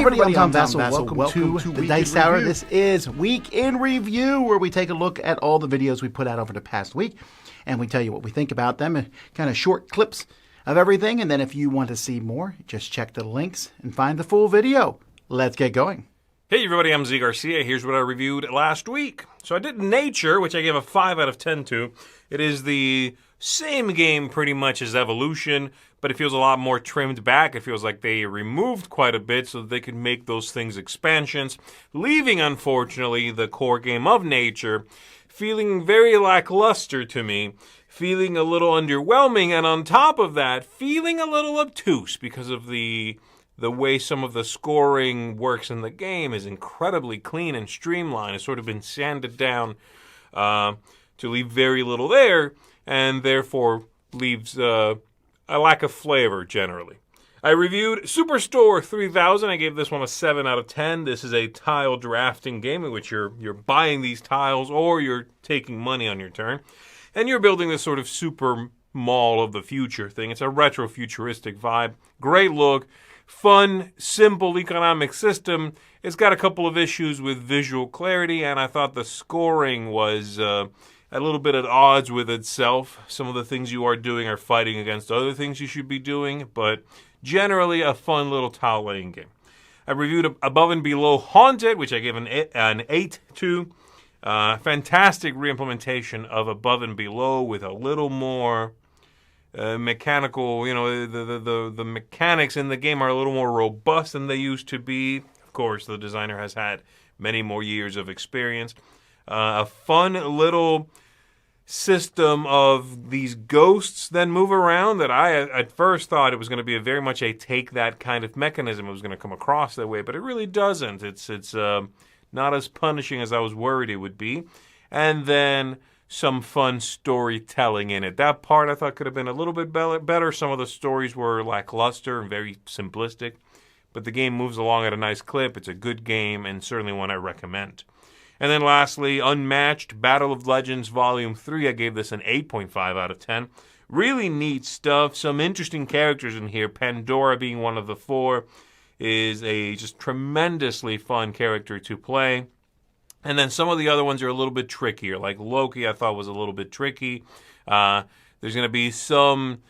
everybody, I'm Tom Vassel. Welcome to the Dice Hour. This is Week in Review, where we take a look at all the videos we put out over the past week, and we tell you what we think about them, kind of short clips of everything, and then if you want to see more, just check the links and find the full video. Let's get going. Hey everybody, I'm Garcia. Here's what I reviewed last week. So I did Nature, which I gave a 5 out of 10 to. It is the same game pretty much as Evolution, but it feels a lot more trimmed back. It feels like they removed quite a bit so that they could make those things expansions, leaving, unfortunately, the core game of Nature feeling very lackluster to me, feeling a little underwhelming, and on top of that, feeling a little obtuse because of the way some of the scoring works in the game is incredibly clean and streamlined. It's sort of been sanded down to leave very little there, and therefore leaves a lack of flavor generally. I reviewed Superstore 3000. I gave this one a 7 out of 10. This is a tile drafting game in which you're buying these tiles or you're taking money on your turn, and you're building this sort of super mall of the future thing. It's a retro-futuristic vibe. Great look. Fun, simple economic system. It's got a couple of issues with visual clarity, and I thought the scoring was a little bit at odds with itself. Some of the things you are doing are fighting against other things you should be doing, but generally a fun little tile-laying game. I reviewed Above and Below Haunted, which I gave an 8 to. Fantastic reimplementation of Above and Below with a little more mechanical, the mechanics in the game are a little more robust than they used to be. Of course, the designer has had many more years of experience. A fun little system of these ghosts that move around that I at first thought it was going to be very much a take that kind of mechanism. It was going to come across that way, but it really doesn't. It's not as punishing as I was worried it would be. And then some fun storytelling in it. That part I thought could have been a little bit better. Some of the stories were lackluster and very simplistic, but the game moves along at a nice clip. It's a good game and certainly one I recommend. And then lastly, Unmatched Battle of Legends Volume 3. I gave this an 8.5 out of 10. Really neat stuff. Some interesting characters in here. Pandora being one of the 4 is a just tremendously fun character to play. And then some of the other ones are a little bit trickier. Like Loki, I thought was a little bit tricky. There's going to be some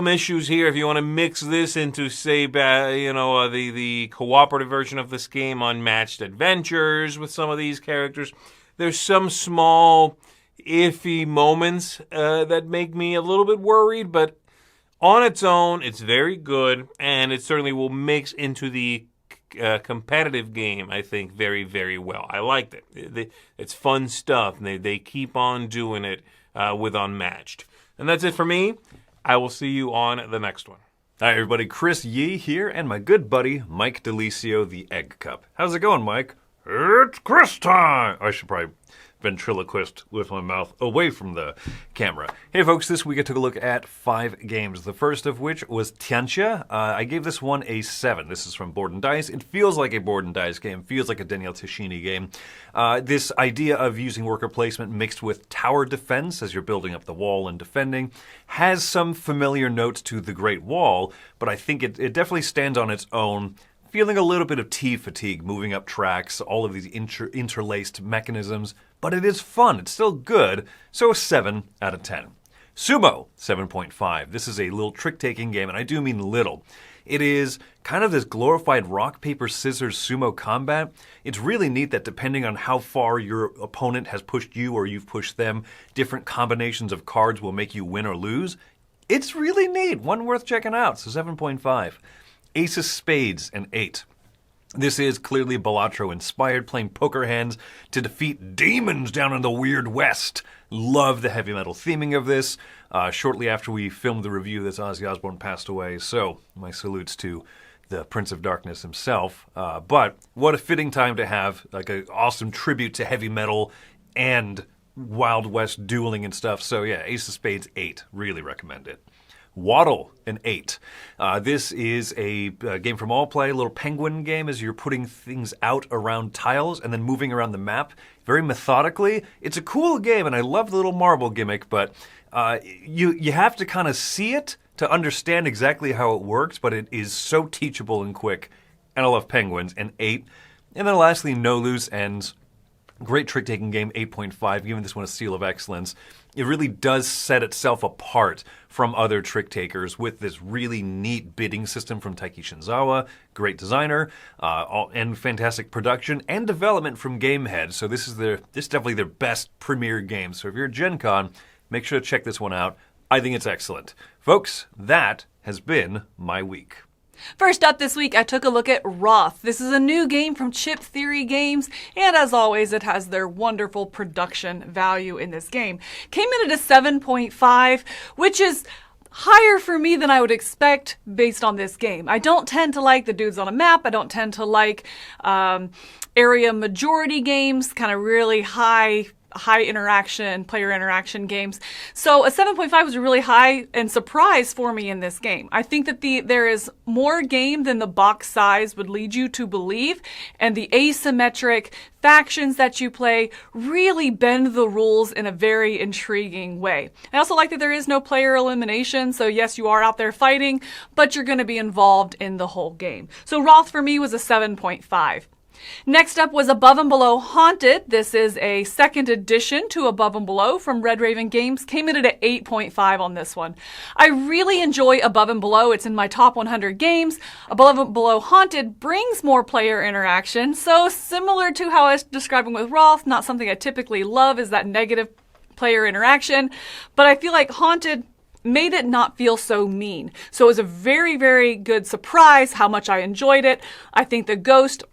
issues here if you want to mix this into, say, the cooperative version of this game, Unmatched Adventures with some of these characters. There's some small iffy moments that make me a little bit worried, but on its own, it's very good, and it certainly will mix into the competitive game, I think, very, very well. I liked it. It's fun stuff, and they keep on doing it with Unmatched. And that's it for me. I will see you on the next one. Hi, everybody. Chris Ye here, and my good buddy, Mike Delisio, the Egg Cup. How's it going, Mike? It's Chris time! I should probably ventriloquist with my mouth away from the camera. Hey folks, this week I took a look at 5 games, the first of which was Tianxia. I gave this one a 7. This is from Board and Dice. It feels like a Board and Dice game, feels like a Daniel Tashini game. This idea of using worker placement mixed with tower defense as you're building up the wall and defending has some familiar notes to the Great Wall, but I think it definitely stands on its own. Feeling a little bit of tea fatigue moving up tracks, all of these interlaced mechanisms, but it is fun. It's still good, so a 7 out of 10. Sumo, 7.5. This is a little trick-taking game, and I do mean little. It is kind of this glorified rock, paper, scissors sumo combat. It's really neat that depending on how far your opponent has pushed you or you've pushed them, different combinations of cards will make you win or lose. It's really neat. One worth checking out, so 7.5. Ace of Spades, an 8. This is clearly Balatro-inspired, playing poker hands to defeat demons down in the weird west. Love the heavy metal theming of this. Shortly after we filmed the review of this, Ozzy Osbourne passed away, so my salutes to the Prince of Darkness himself. But what a fitting time to have like an awesome tribute to heavy metal and Wild West dueling and stuff. So yeah, Ace of Spades, 8. Really recommend it. Waddle, an 8. This is a game from All Play, a little penguin game as you're putting things out around tiles and then moving around the map very methodically. It's a cool game, and I love the little marble gimmick, but you have to kind of see it to understand exactly how it works, but it is so teachable and quick. And I love Penguins, and 8. And then lastly, No Loose Ends. Great trick-taking game, 8.5, giving this one a seal of excellence. It really does set itself apart from other trick-takers with this really neat bidding system from Taiki Shinzawa, great designer, and fantastic production and development from Gamehead. So this is definitely their best premier game. So if you're at Gen Con, make sure to check this one out. I think it's excellent. Folks, that has been my week. First up this week, I took a look at Roth. This is a new game from Chip Theory Games, and as always, it has their wonderful production value in this game. Came in at a 7.5, which is higher for me than I would expect based on this game. I don't tend to like the dudes on a map. I don't tend to like area majority games, kind of really high interaction, player interaction games. So a 7.5 was a really high and surprise for me in this game. I think that there is more game than the box size would lead you to believe, and the asymmetric factions that you play really bend the rules in a very intriguing way. I also like that there is no player elimination, so yes, you are out there fighting, but you're going to be involved in the whole game. So Roth for me was a 7.5. Next up was Above and Below Haunted. This is a second edition to Above and Below from Red Raven Games. Came in at an 8.5 on this one. I really enjoy Above and Below. It's in my top 100 games. Above and Below Haunted brings more player interaction. So similar to how I was describing with Roth, not something I typically love is that negative player interaction. But I feel like Haunted made it not feel so mean. So it was a very, very good surprise how much I enjoyed it. I think the ghost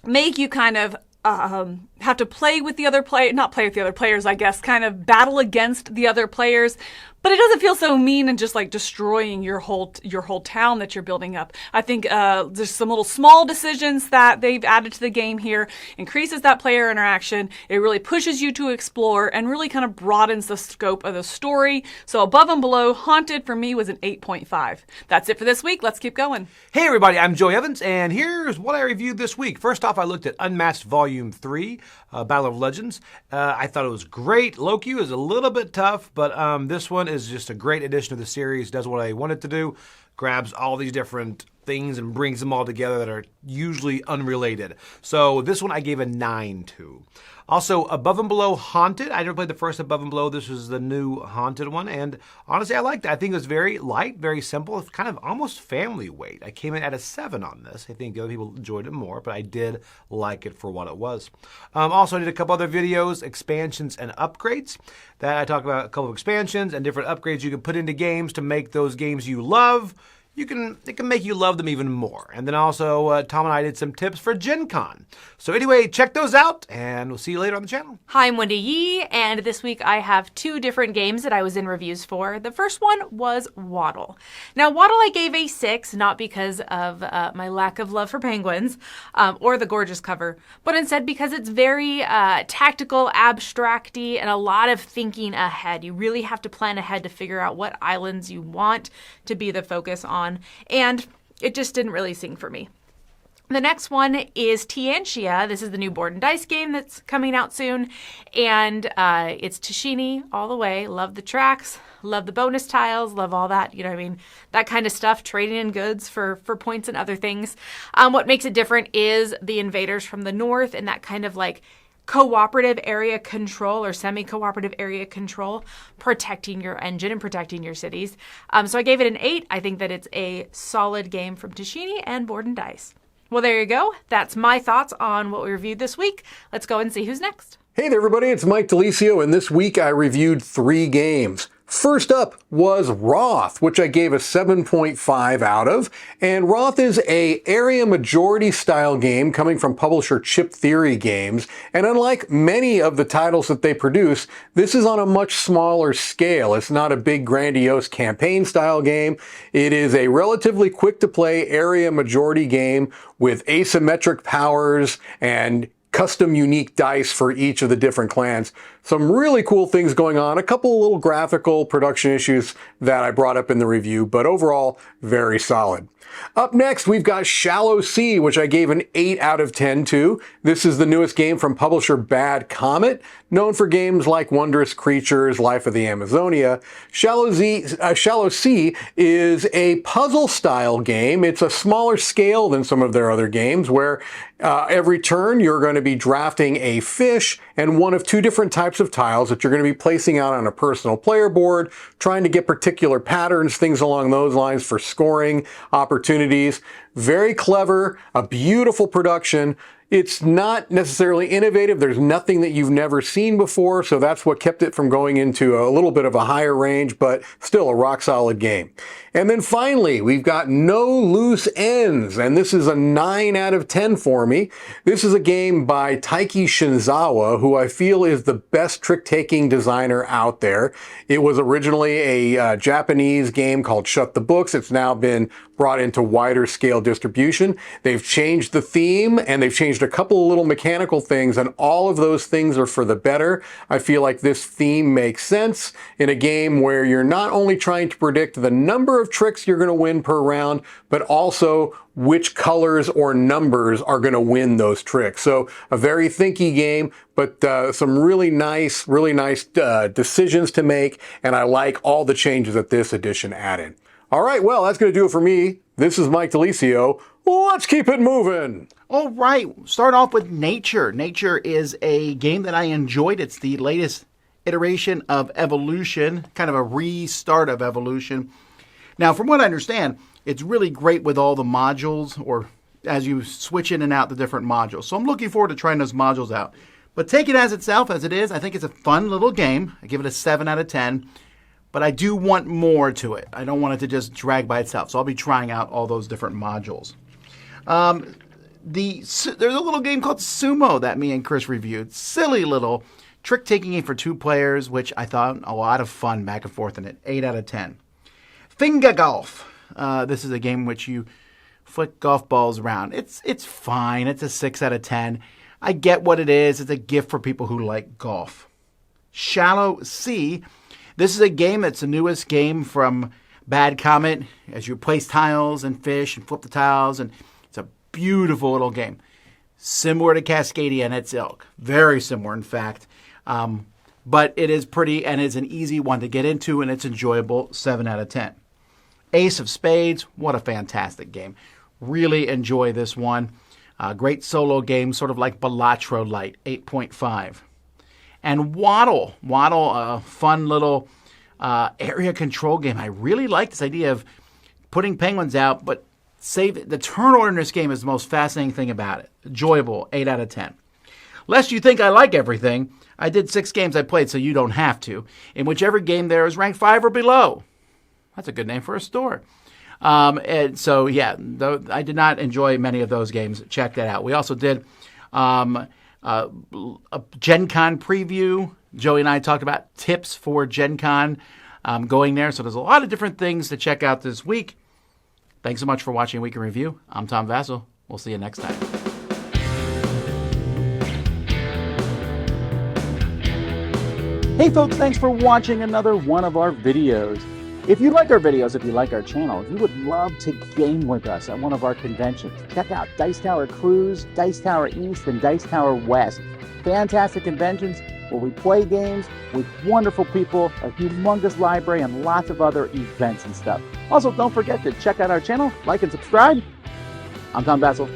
make you kind of have to play with the other not play with the other players, I guess, kind of battle against the other players. But it doesn't feel so mean and just like destroying your whole town that you're building up. I think there's some little small decisions that they've added to the game here, increases that player interaction. It really pushes you to explore and really kind of broadens the scope of the story. So Above and Below Haunted for me was an 8.5. That's it for this week. Let's keep going. Hey everybody, I'm Joey Evans, and here's what I reviewed this week. First off, I looked at Unmasked Volume 3, Battle of Legends. I thought it was great. Loki was a little bit tough, but this one is just a great addition to the series. Does what I want it to do, grabs all these different things and brings them all together that are usually unrelated. So this one I gave a 9 to. Also, Above and Below Haunted. I never played the first Above and Below. This was the new Haunted one, and honestly, I liked it. I think it was very light, very simple. It's kind of almost family weight. I came in at a 7 on this. I think other people enjoyed it more, but I did like it for what it was. Also, I did a couple other videos, expansions and upgrades. That I talk about a couple of expansions and different upgrades you can put into games to make those games you love. It can make you love them even more. And then also, Tom and I did some tips for Gen Con. So anyway, check those out, and we'll see you later on the channel. Hi, I'm Wendy Ye, and this week I have 2 different games that I was in reviews for. The first one was Waddle. Now, Waddle I gave a 6, not because of my lack of love for penguins or the gorgeous cover, but instead because it's very tactical, abstract-y, and a lot of thinking ahead. You really have to plan ahead to figure out what islands you want to be the focus on. And it just didn't really sing for me. The next one is Tianxia. This is the new board and dice game that's coming out soon. And it's Tashini all the way. Love the tracks, love the bonus tiles, love all that, you know what I mean? That kind of stuff, trading in goods for points and other things. What makes it different is the invaders from the north and that kind of like cooperative area control or semi-cooperative area control, protecting your engine and protecting your cities. So I gave it an 8. I think that it's a solid game from Tashini and Board and Dice. Well, there you go. That's my thoughts on what we reviewed this week. Let's go and see who's next. Hey there, everybody. It's Mike Delisio, and this week I reviewed 3 games. First up was Roth, which I gave a 7.5 out of. And Roth is a area majority style game coming from publisher Chip Theory Games. And unlike many of the titles that they produce, this is on a much smaller scale. It's not a big grandiose campaign style game. It is a relatively quick to play area majority game with asymmetric powers and custom unique dice for each of the different clans. Some really cool things going on, a couple of little graphical production issues that I brought up in the review, but overall, very solid. Up next, we've got Shallow Sea, which I gave an 8 out of 10 to. This is the newest game from publisher Bad Comet, known for games like Wondrous Creatures, Life of the Amazonia. Shallow Sea is a puzzle-style game. It's a smaller scale than some of their other games, where every turn you're going to be drafting a fish and one of two different types of tiles that you're going to be placing out on a personal player board, trying to get particular patterns, things along those lines for scoring opportunities. Very clever, a beautiful production. It's not necessarily innovative. There's nothing that you've never seen before, so that's what kept it from going into a little bit of a higher range, but still a rock solid game. And then finally, we've got No Loose Ends, and this is a 9 out of 10 for me. This is a game by Taiki Shinzawa, who I feel is the best trick-taking designer out there. It was originally a Japanese game called Shut the Books. It's now been brought into wider scale distribution. They've changed the theme, and they've changed a couple of little mechanical things, and all of those things are for the better. I feel like this theme makes sense in a game where you're not only trying to predict the number of tricks you're going to win per round, but also which colors or numbers are going to win those tricks. So a very thinky game, but some really nice decisions to make, and I like all the changes that this edition added. All right, well, that's going to do it for me. This is Mike Delisio. Let's keep it moving. All right, start off with Nature. Nature is a game that I enjoyed. It's the latest iteration of Evolution, kind of a restart of Evolution. Now, from what I understand, it's really great with all the modules, or as you switch in and out the different modules. So I'm looking forward to trying those modules out. But take it as itself, as it is. I think it's a fun little game. I give it a 7 out of 10. But I do want more to it. I don't want it to just drag by itself. So I'll be trying out all those different modules. There's a little game called Sumo that me and Chris reviewed. Silly little trick-taking game for 2 players, which I thought a lot of fun back and forth in it. 8 out of 10. Finger Golf. This is a game in which you flick golf balls around. It's fine. It's a 6 out of 10. I get what it is. It's a gift for people who like golf. Shallow Sea. This is a game that's the newest game from Bad Comet, as you place tiles and fish and flip the tiles, and it's a beautiful little game. Similar to Cascadia and its ilk. Very similar, in fact. But it is pretty, and it's an easy one to get into, and it's enjoyable. 7 out of 10. Ace of Spades. What a fantastic game. Really enjoy this one. Great solo game, sort of like Balatro Light. 8.5. And Waddle. Waddle, a fun little area control game. I really like this idea of putting penguins out, but save the turn order in this game is the most fascinating thing about it. Enjoyable, 8 out of 10. Lest you think I like everything, I did 6 games I played, so you don't have to, in whichever game there is ranked 5 or below. That's a good name for a store. And so, yeah, I did not enjoy many of those games. Check that out. We also did a Gen Con preview. Joey and I talked about tips for Gen Con going there. So there's a lot of different things to check out this week. Thanks so much for watching Week in Review. I'm Tom Vassel. We'll see you next time. Hey folks, thanks for watching another one of our videos. If you like our videos, if you like our channel, if you would love to game with us at one of our conventions, check out Dice Tower Cruise, Dice Tower East, and Dice Tower West. Fantastic conventions where we play games with wonderful people, a humongous library, and lots of other events and stuff. Also, don't forget to check out our channel, like and subscribe. I'm Tom Vassel.